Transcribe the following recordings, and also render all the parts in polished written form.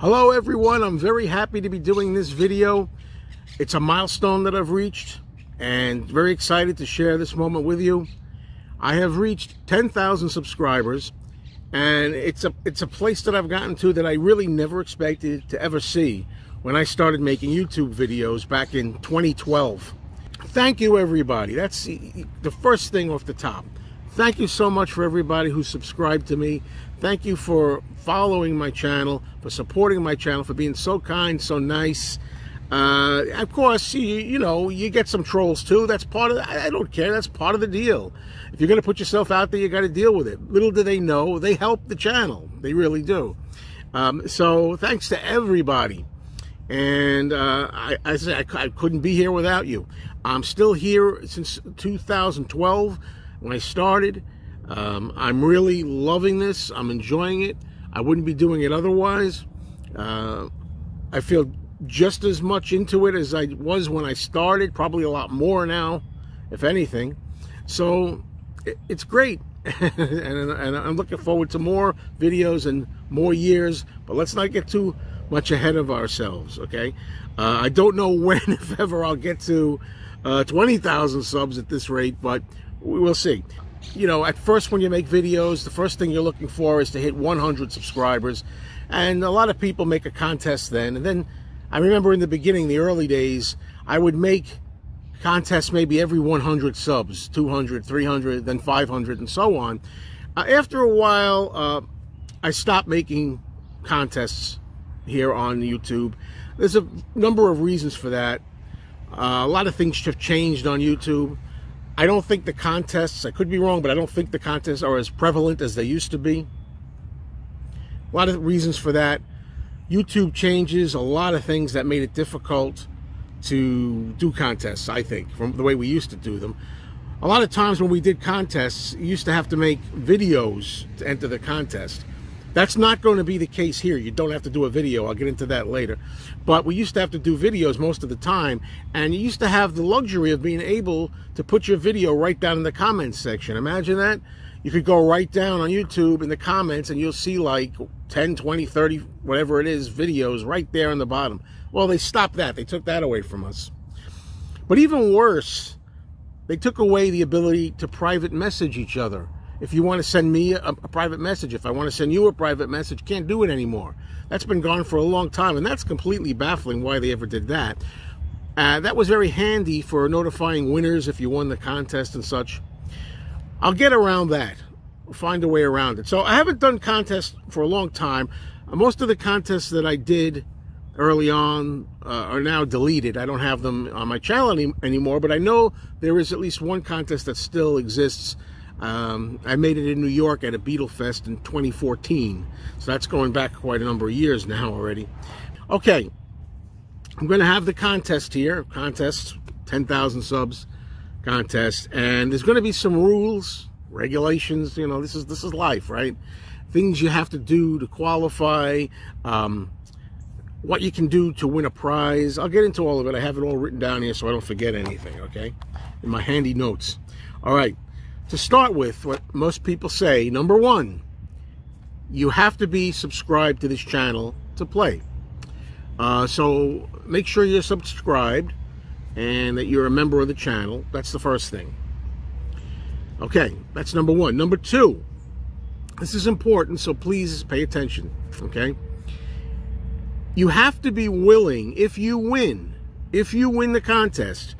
Hello everyone, I'm very happy to be doing this video. It's a milestone that I've reached and very excited to share this moment with you. I have reached 10,000 subscribers and it's a place that I've gotten to that I really never expected to ever see when I started making YouTube videos back in 2012. Thank you everybody. That's the first thing off the top. Thank you so much for everybody who subscribed to me. Thank you for following my channel, for supporting my channel, for being so kind, so nice. Of course, you know, you get some trolls too. That's part of I don't care. That's part of the deal. If you're going to put yourself out there, you got to deal with it. Little do they know, they help the channel. They really do. So thanks to everybody. And I couldn't be here without you. I'm still here since 2012 when I started. I'm really loving this. I'm enjoying it. I wouldn't be doing it otherwise. I feel just as much into it as I was when I started, probably a lot more now, if anything. So it's great. and I'm looking forward to more videos and more years, but let's not get too much ahead of ourselves, okay? I don't know when, if ever, I'll get to 20,000 subs at this rate, but we will see. You know, at first when you make videos, the first thing you're looking for is to hit 100 subscribers. And a lot of people make a contest then. And then I remember in the beginning, the early days, I would make contests maybe every 100 subs, 200, 300, then 500, and so on. After a while, I stopped making contests here on YouTube. There's a number of reasons for that. A lot of things have changed on YouTube. I don't think the contests, I could be wrong, but I don't think the contests are as prevalent as they used to be. A lot of reasons for that. YouTube changes a lot of things that made it difficult to do contests, I think, from the way we used to do them. A lot of times when we did contests, you used to have to make videos to enter the contest. That's not going to be the case here. You don't have to do a video. I'll get into that later. But we used to have to do videos most of the time, and you used to have the luxury of being able to put your video right down in the comments section. Imagine that. You could go right down on YouTube in the comments, and you'll see like 10, 20, 30, whatever it is, videos right there on the bottom. Well, they stopped that. They took that away from us. But even worse, they took away the ability to private message each other. If you want to send me a private message, if I want to send you a private message, can't do it anymore. That's been gone for a long time, and that's completely baffling why they ever did that. That was very handy for notifying winners if you won the contest and such. I'll get around that. We'll find a way around it. So I haven't done contests for a long time. Most of the contests that I did early on are now deleted. I don't have them on my channel anymore, but I know there is at least one contest that still exists. I made it in New York at a Beetle Fest in 2014. So that's going back quite a number of years now already. Okay, I'm going to have the contest here. Contest, 10,000 subs contest. And there's going to be some rules, regulations. You know, this is life, right? Things you have to do to qualify. What you can do to win a prize. I'll get into all of it. I have it all written down here so I don't forget anything, okay? In my handy notes. All right. To start with, what most people say, number one, you have to be subscribed to this channel to play. So make sure you're subscribed and that you're a member of the channel. That's the first thing. Okay, that's number one. Number two, this is important, so please pay attention, okay? You have to be willing, if you win the contest,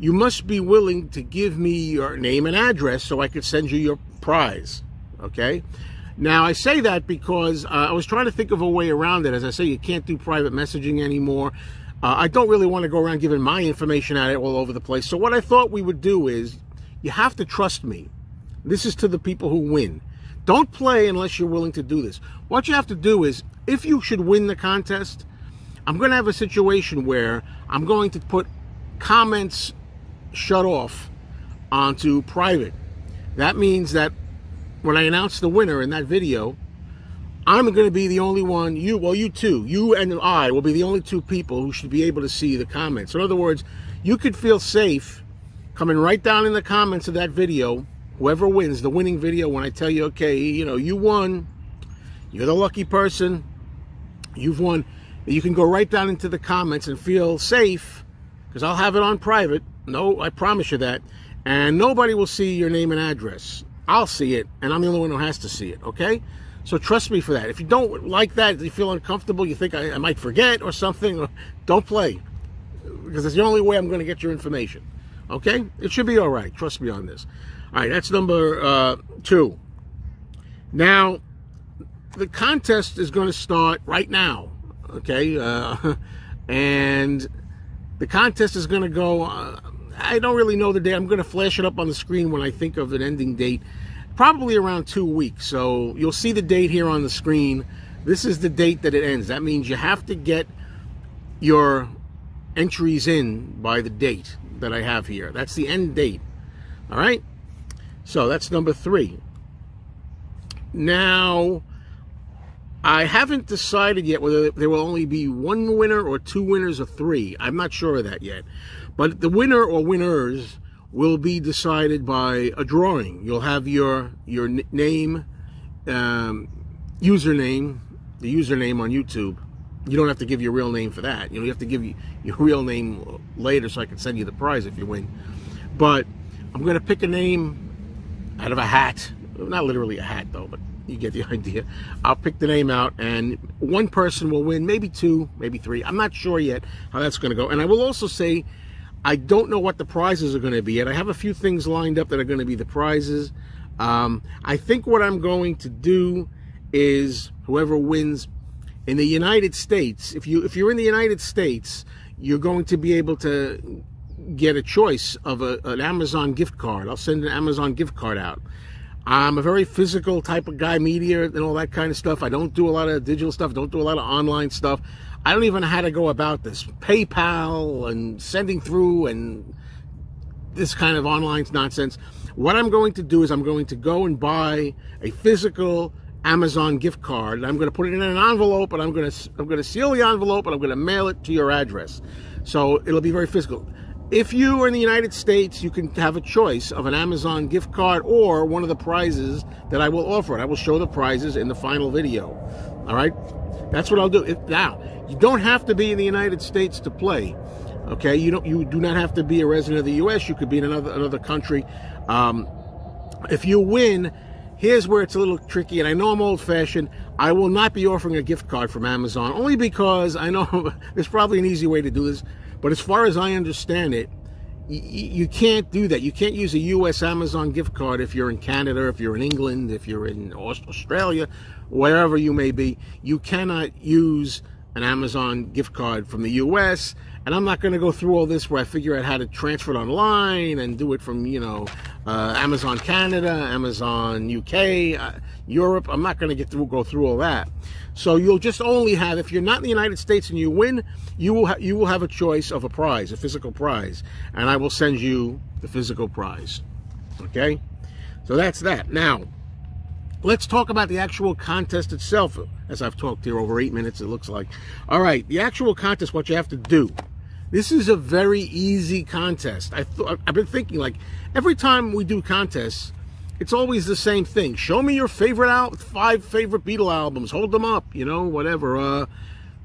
you must be willing to give me your name and address so I could send you your prize, okay? Now, I say that because I was trying to think of a way around it. As I say, you can't do private messaging anymore. I don't really want to go around giving my information out all over the place. So what I thought we would do is, you have to trust me. This is to the people who win. Don't play unless you're willing to do this. What you have to do is, if you should win the contest, I'm going to have a situation where I'm going to put comments shut off onto private. That means that when I announce the winner in that video, I'm going to be the only one, you two, you and I will be the only two people who should be able to see the comments. In other words, you could feel safe coming right down in the comments of that video, whoever wins the winning video, when I tell you, okay, you know, you won, you're the lucky person, you've won. You can go right down into the comments and feel safe, because I'll have it on private. No, I promise you that. And nobody will see your name and address. I'll see it, and I'm the only one who has to see it, okay? So trust me for that. If you don't like that, if you feel uncomfortable, you think I might forget or something, don't play, because it's the only way I'm going to get your information, okay? It should be all right. Trust me on this. All right, that's number 2. Now, the contest is going to start right now, okay? And the contest is going to go, I don't really know the date. I'm going to flash it up on the screen when I think of an ending date, probably around 2 weeks. So you'll see the date here on the screen. This is the date that it ends. That means you have to get your entries in by the date that I have here. That's the end date. All right? So that's number 3. Now, I haven't decided yet whether there will only be 1 winner or 2 winners or 3. I'm not sure of that yet. But the winner or winners will be decided by a drawing. You'll have your name, username, the username on YouTube. You don't have to give your real name for that. You have to give your real name later so I can send you the prize if you win. But I'm going to pick a name out of a hat. Not literally a hat, though, but you get the idea. I'll pick the name out, and 1 person will win, maybe 2, maybe 3. I'm not sure yet how that's going to go. And I will also say, I don't know what the prizes are going to be yet. I have a few things lined up that are going to be the prizes. I think what I'm going to do is whoever wins in the United States, if you're in the United States, you're going to be able to get a choice of an Amazon gift card. I'll send an Amazon gift card out. I'm a very physical type of guy, media and all that kind of stuff. I don't do a lot of digital stuff, don't do a lot of online stuff. I don't even know how to go about this. PayPal and sending through and this kind of online nonsense. What I'm going to do is I'm going to go and buy a physical Amazon gift card. And I'm going to put it in an envelope, and I'm going to seal the envelope, and I'm going to mail it to your address. So it'll be very physical. If you are in the United States, you can have a choice of an Amazon gift card or one of the prizes that I will offer. I will show the prizes in the final video. All right? That's what I'll do. Now, you don't have to be in the United States to play. Okay? You do not have to be a resident of the U.S. You could be in another country. If you win, here's where it's a little tricky, and I know I'm old-fashioned. I will not be offering a gift card from Amazon, only because I know there's probably an easy way to do this. But as far as I understand it, you can't do that. You can't use a U.S. Amazon gift card if you're in Canada, if you're in England, if you're in Australia, wherever you may be. You cannot use an Amazon gift card from the U.S., and I'm not going to go through all this where I figure out how to transfer it online and do it from, Amazon Canada, Amazon UK, Europe. I'm not going to go through all that. So you'll just only have, if you're not in the United States and you win, you will have a choice of a prize, a physical prize, and I will send you the physical prize. Okay? So that's that. Now, let's talk about the actual contest itself, as I've talked here over 8 minutes, it looks like. All right, the actual contest, what you have to do. This is a very easy contest. I've been thinking, like, every time we do contests, it's always the same thing. Show me your favorite 5 favorite Beatle albums. Hold them up, whatever.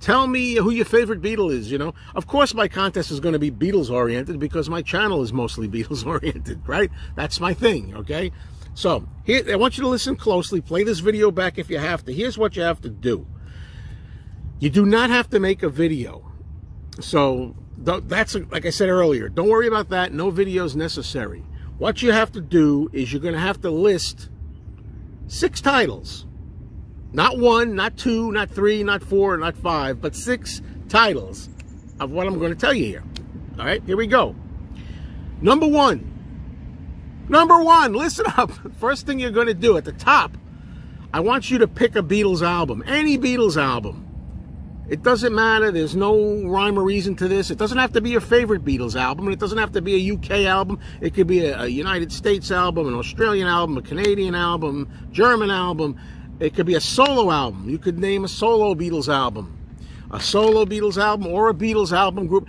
Tell me who your favorite Beatle is, Of course, my contest is going to be Beatles-oriented because my channel is mostly Beatles-oriented, right? That's my thing, okay? So, here, I want you to listen closely. Play this video back if you have to. Here's what you have to do. You do not have to make a video. So, that's, like I said earlier, don't worry about that. No videos necessary. What you have to do is you're going to have to list 6 titles. Not 1, not 2, not 3, not 4, not 5, but 6 titles of what I'm going to tell you here. All right, here we go. Number 1. Number 1, listen up. First thing you're going to do at the top, I want you to pick a Beatles album. Any Beatles album. It doesn't matter. There's no rhyme or reason to this. It doesn't have to be your favorite Beatles album. It doesn't have to be a UK album. It could be a United States album, an Australian album, a Canadian album, German album. It could be a solo album. You could name a solo Beatles album. A solo Beatles album or a Beatles album group.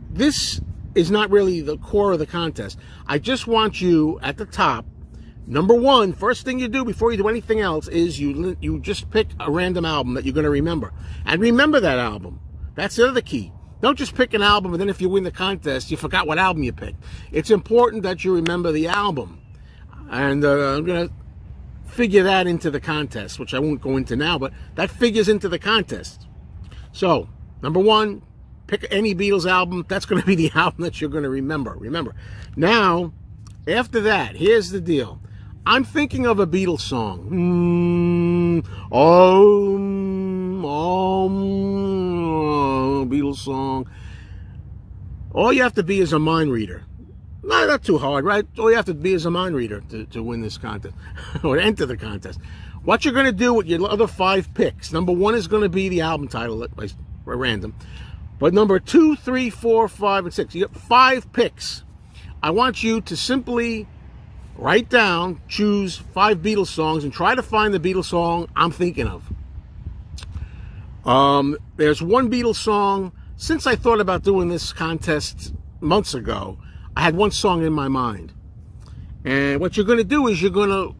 This is not really the core of the contest. I just want you at the top Number one, first thing you do before you do anything else is you just pick a random album that you're going to remember. And remember that album. That's the other key. Don't just pick an album and then if you win the contest, you forgot what album you picked. It's important that you remember the album. And I'm going to figure that into the contest, which I won't go into now, but that figures into the contest. So, number one, pick any Beatles album. That's going to be the album that you're going to remember. Remember. Now, after that, here's the deal. I'm thinking of a Beatles song. Beatles song. All you have to be is a mind reader. No, not too hard, right? All you have to be is a mind reader to win this contest or to enter the contest. What you're going to do with your other 5 picks. Number 1 is going to be the album title by random. But number 2, 3, 4, 5, and 6. You get 5 picks. I want you to simply write down, choose 5 Beatles songs, and try to find the Beatles song I'm thinking of. There's one Beatles song. Since I thought about doing this contest months ago, I had one song in my mind. And what you're going to do is you're going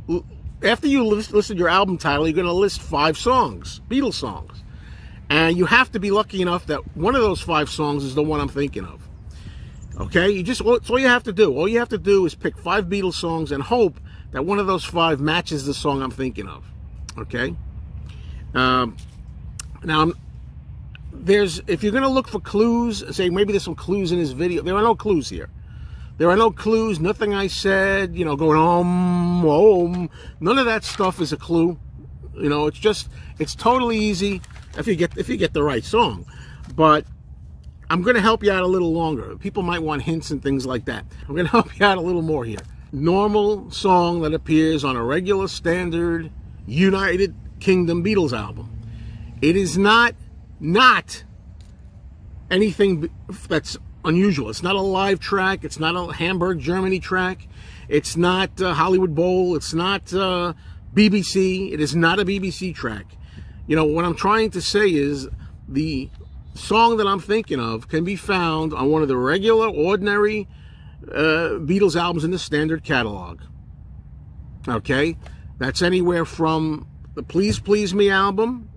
to, after you listed your album title, you're going to list 5 songs, Beatles songs. And you have to be lucky enough that one of those 5 songs is the one I'm thinking of. Okay? That's all you have to do. All you have to do is pick 5 Beatles songs and hope that one of those 5 matches the song I'm thinking of. Okay? Now, if you're going to look for clues, say maybe there's some clues in this video, there are no clues here. There are no clues, nothing I said, you know, going none of that stuff is a clue. You know, it's totally easy if you get the right song. But I'm going to help you out a little longer. People might want hints and things like that. I'm going to help you out a little more here. Normal song that appears on a regular standard United Kingdom Beatles album. It is not anything that's unusual. It's not a live track. It's not a Hamburg, Germany track. It's not Hollywood Bowl. It's not BBC. It is not a BBC track. You know, what I'm trying to say is the song that I'm thinking of can be found on one of the regular, ordinary Beatles albums in the standard catalog. Okay? That's anywhere from the Please Please Me album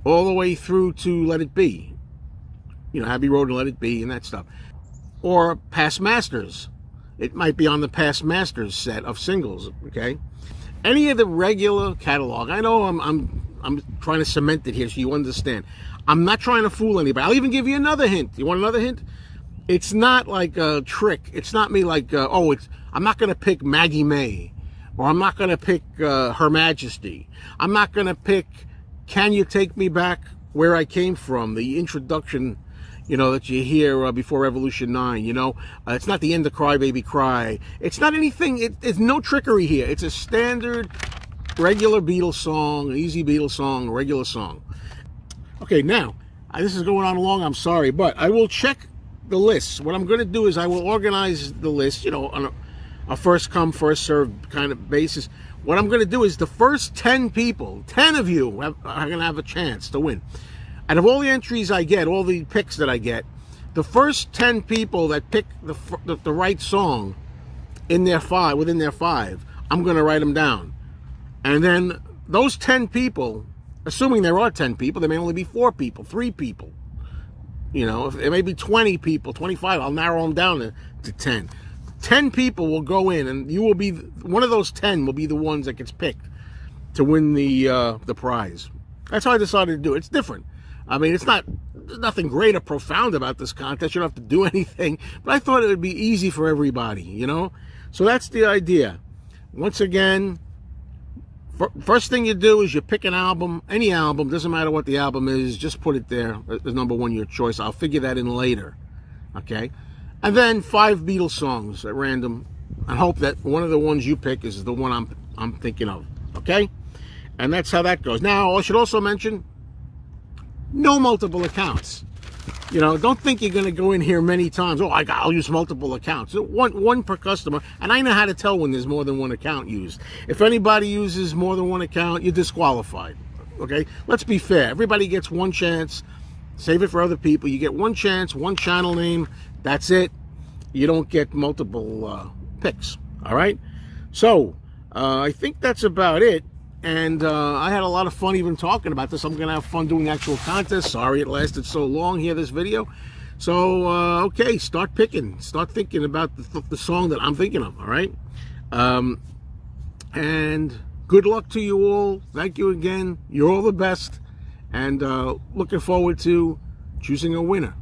all the way through to Let It Be. You know, Abbey Road and Let It Be and that stuff. Or Past Masters. It might be on the Past Masters set of singles, okay? Any of the regular catalog. I know I'm trying to cement it here so you understand. I'm not trying to fool anybody. I'll even give you another hint. You want another hint? It's not like a trick. It's not me like, I'm not going to pick Maggie May. Or I'm not going to pick Her Majesty. I'm not going to pick Can You Take Me Back Where I Came From, the introduction, you know, that you hear before Revolution 9, you know. It's not the end of Cry Baby Cry. It's not anything, it's no trickery here. It's a standard, regular Beatles song, easy Beatles song, regular song. Okay, now, this is going on long, I'm sorry, but I will check the lists. What I'm going to do is I will organize the list, you know, on a first come, first served kind of basis. What I'm going to do is the first 10 people, 10 of you are going to have a chance to win. Out of all the entries I get, all the picks that I get, the first 10 people that pick the right song in their within their 5, I'm going to write them down. And then those 10 people, assuming there are 10 people, there may only be 4 people, 3 people. You know, if there may be 20 people, 25, I'll narrow them down to 10. 10 people will go in, and you will be, one of those 10 will be the ones that gets picked to win the prize. That's how I decided to do it. It's different. I mean, there's nothing great or profound about this contest. You don't have to do anything. But I thought it would be easy for everybody, you know? So that's the idea. Once again, first thing you do is you pick an album, any album, doesn't matter what the album is, just put it there as number 1, your choice. I'll figure that in later, okay? And then 5 Beatles songs at random, and hope that one of the ones you pick is the one I'm thinking of, okay? And that's how that goes. Now, I should also mention, no multiple accounts. You know, don't think you're going to go in here many times. Oh, I'll use multiple accounts. One per customer. And I know how to tell when there's more than one account used. If anybody uses more than one account, you're disqualified. Okay? Let's be fair. Everybody gets one chance. Save it for other people. You get one chance, one channel name. That's it. You don't get multiple picks. All right? So, I think that's about it. And I had a lot of fun even talking about this. I'm going to have fun doing actual contests. Sorry it lasted so long here, this video. So, okay, start picking. Start thinking about the song that I'm thinking of, all right? And good luck to you all. Thank you again. You're all the best. And looking forward to choosing a winner.